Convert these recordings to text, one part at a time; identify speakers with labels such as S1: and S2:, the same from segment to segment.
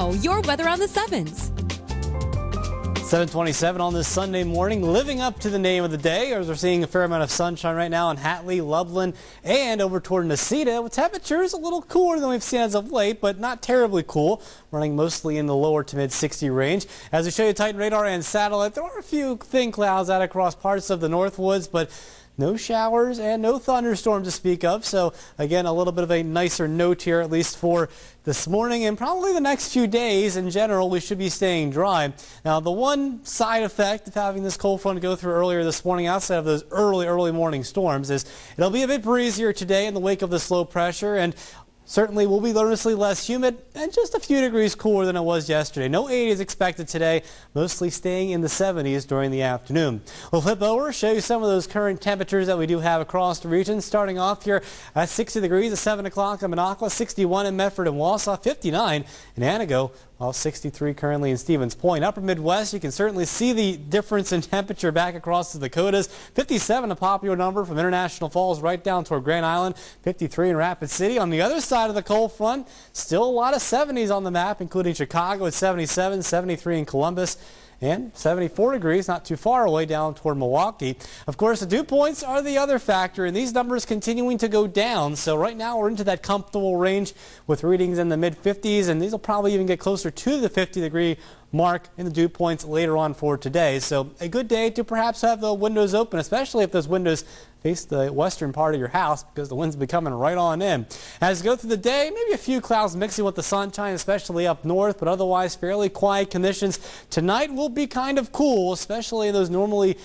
S1: now, your weather on the 7s.
S2: 7:27 on this Sunday morning, living up to the name of the day, as we're seeing a fair amount of sunshine right now in Hatley, Loveland, and over toward Necedah, with temperatures a little cooler than we've seen as of late, but not terribly cool, running mostly in the lower to mid 60 range. As we show you Titan radar and satellite, there are a few thin clouds out across parts of the Northwoods, but no showers and no thunderstorms to speak of. So again, a little bit of a nicer note here, at least for this morning and probably the next few days. In general, we should be staying dry. Now, the one side effect of having this cold front go through earlier this morning, outside of those early morning storms, is it'll be a bit breezier today in the wake of this low pressure, and certainly will be noticeably less humid and just a few degrees cooler than it was yesterday. No 80s expected today, mostly staying in the 70s during the afternoon. We'll flip over, show you some of those current temperatures that we do have across the region. Starting off here at 60 degrees at 7 o'clock in Minocqua, 61 in Medford and Wausau, 59 in Antigo, while 63 currently in Stevens Point. Upper Midwest, you can certainly see the difference in temperature back across the Dakotas. 57, a popular number from International Falls right down toward Grand Island. 53 in Rapid City. On the other side of the cold front, still a lot of 70s on the map, including Chicago at 77, 73 in Columbus, and 74 degrees not too far away down toward Milwaukee. Of course, the dew points are the other factor, and these numbers continuing to go down. So right now we're into that comfortable range with readings in the mid-50s, and these will probably even get closer to the 50-degree mark in the dew points later on for today. So a good day to perhaps have the windows open, especially if those windows face the western part of your house, because the winds will be coming right on in. As we go through the day, maybe a few clouds mixing with the sunshine, especially up north, but otherwise fairly quiet conditions. Tonight will be kind of cool, especially in those normally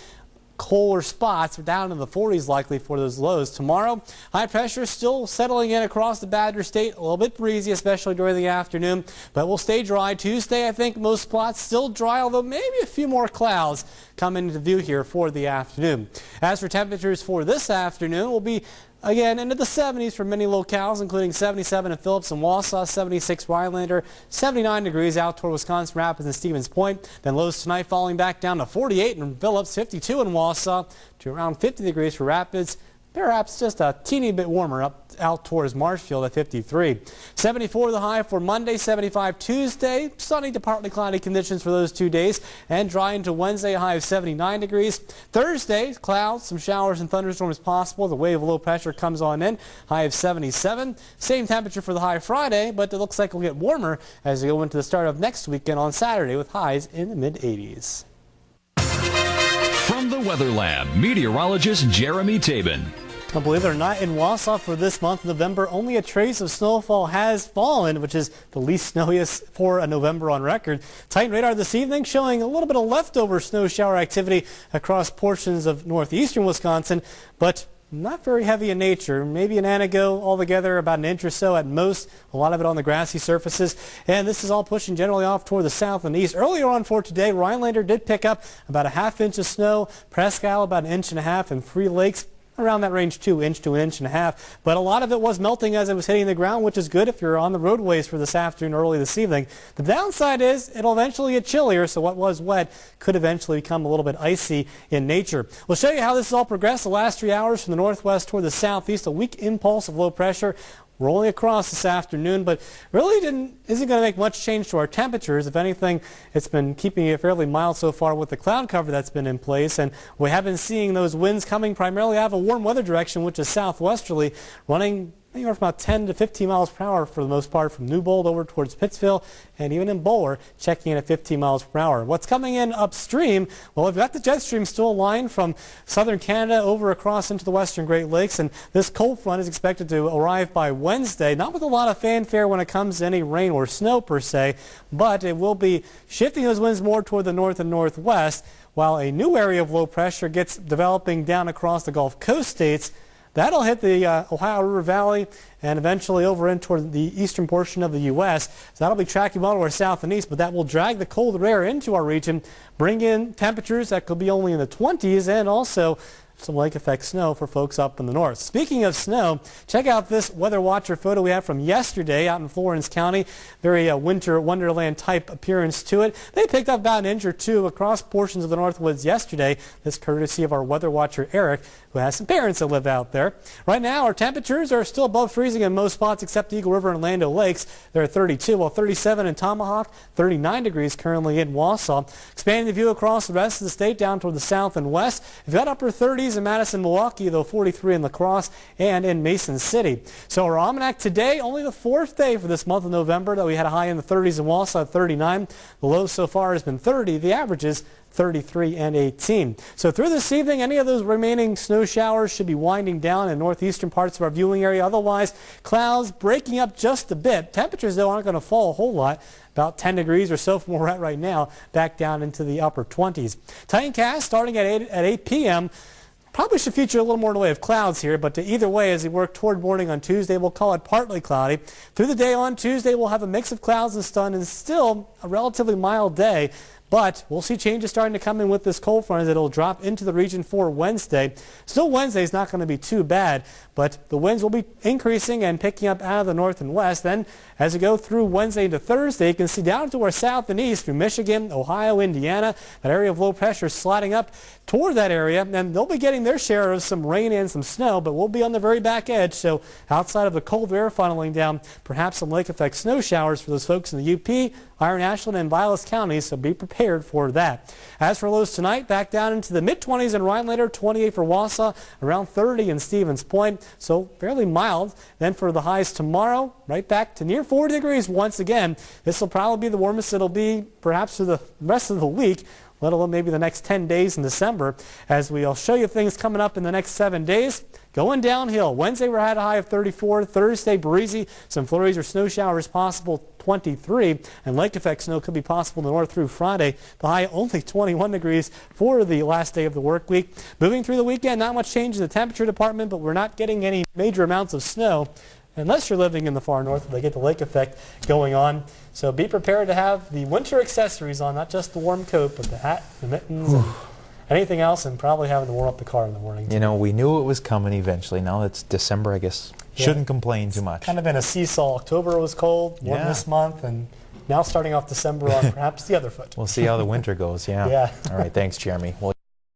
S2: colder spots. We're down in the 40s likely for those lows. Tomorrow, high pressure still settling in across the Badger State. A little bit breezy, especially during the afternoon, but we'll stay dry. Tuesday, I think most spots still dry, although maybe a few more clouds come into view here for the afternoon. As for temperatures for this afternoon, we'll be again into the 70s for many locales, including 77 in Phillips and Wausau, 76 Rhinelander, 79 degrees out toward Wisconsin Rapids and Stevens Point. Then lows tonight falling back down to 48 in Phillips, 52 in Wausau, to around 50 degrees for Rapids. Perhaps just a teeny bit warmer out towards Marshfield at 53. 74 the high for Monday, 75 Tuesday. Sunny to partly cloudy conditions for those 2 days, and dry into Wednesday, a high of 79 degrees. Thursday, clouds, some showers and thunderstorms possible. The wave of low pressure comes on in, high of 77. Same temperature for the high Friday, but it looks like it'll get warmer as we go into the start of next weekend on Saturday with highs in the mid-80s.
S3: From the Weather Lab, meteorologist Jeremy Tabin.
S2: Well, believe it or not, in Wausau for this month, November, only a trace of snowfall has fallen, which is the least snowiest for a November on record. Titan radar this evening showing a little bit of leftover snow shower activity across portions of northeastern Wisconsin, but not very heavy in nature. Maybe an Antigo altogether, about an inch or so at most. A lot of it on the grassy surfaces. And this is all pushing generally off toward the south and east. Earlier on for today, Rhinelander did pick up about a half-inch of snow. Presque Isle about an inch and a half, and Three Lakes around that range, 2 inch to an inch and a half. But a lot of it was melting as it was hitting the ground, which is good if you're on the roadways for this afternoon, early this evening. The downside is it'll eventually get chillier, so what was wet could eventually become a little bit icy in nature. We'll show you how this has all progressed the last 3 hours from the northwest toward the southeast. A weak impulse of low pressure rolling across this afternoon, but really isn't going to make much change to our temperatures. If anything, it's been keeping it fairly mild so far with the cloud cover that's been in place, and we have been seeing those winds coming primarily out of a warm weather direction, which is southwesterly, running anywhere from about 10 to 15 miles per hour for the most part from Newbold over towards Pittsville, and even in Bowler checking in at 15 miles per hour. What's coming in upstream? Well, we've got the jet stream still aligned from southern Canada over across into the western Great Lakes, and this cold front is expected to arrive by Wednesday, not with a lot of fanfare when it comes to any rain or snow per se, but it will be shifting those winds more toward the north and northwest, while a new area of low pressure gets developing down across the Gulf Coast states. That'll hit the Ohio River Valley and eventually over in toward the eastern portion of the U.S. So that'll be tracking well to our south and east, but that will drag the colder air into our region, bring in temperatures that could be only in the 20s, and also some lake effect snow for folks up in the north. Speaking of snow, check out this weather watcher photo we have from yesterday out in Florence County. Very winter wonderland type appearance to it. They picked up about an inch or two across portions of the Northwoods yesterday. This courtesy of our weather watcher Eric, who has some parents that live out there. Right now our temperatures are still above freezing in most spots except Eagle River and Land Lakes. They're at 32, while 37 in Tomahawk, 39 degrees currently in Wausau. Expanding the view across the rest of the state down toward the south and west. You've got upper 30s in Madison, Milwaukee, though 43 in La Crosse and in Mason City. So our almanac today, only the fourth day for this month of November that we had a high in the 30s in Wausau at 39. The low so far has been 30. The average is 33 and 18. So through this evening, any of those remaining snow showers should be winding down in northeastern parts of our viewing area. Otherwise, clouds breaking up just a bit. Temperatures, though, aren't going to fall a whole lot. About 10 degrees or so from where we're at right now, back down into the upper 20s. Tightcast starting at 8 p.m. Probably should feature a little more in the way of clouds here, but either way, as we work toward morning on Tuesday, we'll call it partly cloudy. Through the day on Tuesday, we'll have a mix of clouds and sun, and still a relatively mild day. But we'll see changes starting to come in with this cold front as it'll drop into the region for Wednesday. Still, Wednesday's not going to be too bad, but the winds will be increasing and picking up out of the north and west. Then, as we go through Wednesday into Thursday, you can see down to our south and east through Michigan, Ohio, Indiana, that area of low pressure sliding up toward that area, and they'll be getting their share of some rain and some snow, but we'll be on the very back edge. So outside of the cold air funneling down, perhaps some lake effect snow showers for those folks in the UP, Iron Ashland, and Vilas counties, so be prepared for that. As for lows tonight, back down into the mid-20s in Rhinelander, 28 for Wausau, around 30 in Stevens Point, so fairly mild. Then for the highs tomorrow, right back to near 40 degrees once again. This will probably be the warmest it'll be perhaps for the rest of the week, let alone maybe the next 10 days in December, as we'll show you things coming up in the next 7 days. Going downhill. Wednesday we had a high of 34. Thursday breezy. Some flurries or snow showers possible, 23. And lake effect snow could be possible in the north through Friday. The high only 21 degrees for the last day of the work week. Moving through the weekend, not much change in the temperature department, but we're not getting any major amounts of snow unless you're living in the far north where they get the lake effect going on. So be prepared to have the winter accessories on, not just the warm coat, but the hat, the mittens, and anything else, and probably having to warm up the car in the morning.
S4: You know, we knew it was coming eventually. Now it's December, I guess. Shouldn't complain too much.
S2: Kind of been a seesaw. October was cold, warm this month, and now starting off December on perhaps the other foot.
S4: We'll see how the winter goes, yeah.
S2: Yeah.
S4: All right, thanks, Jeremy.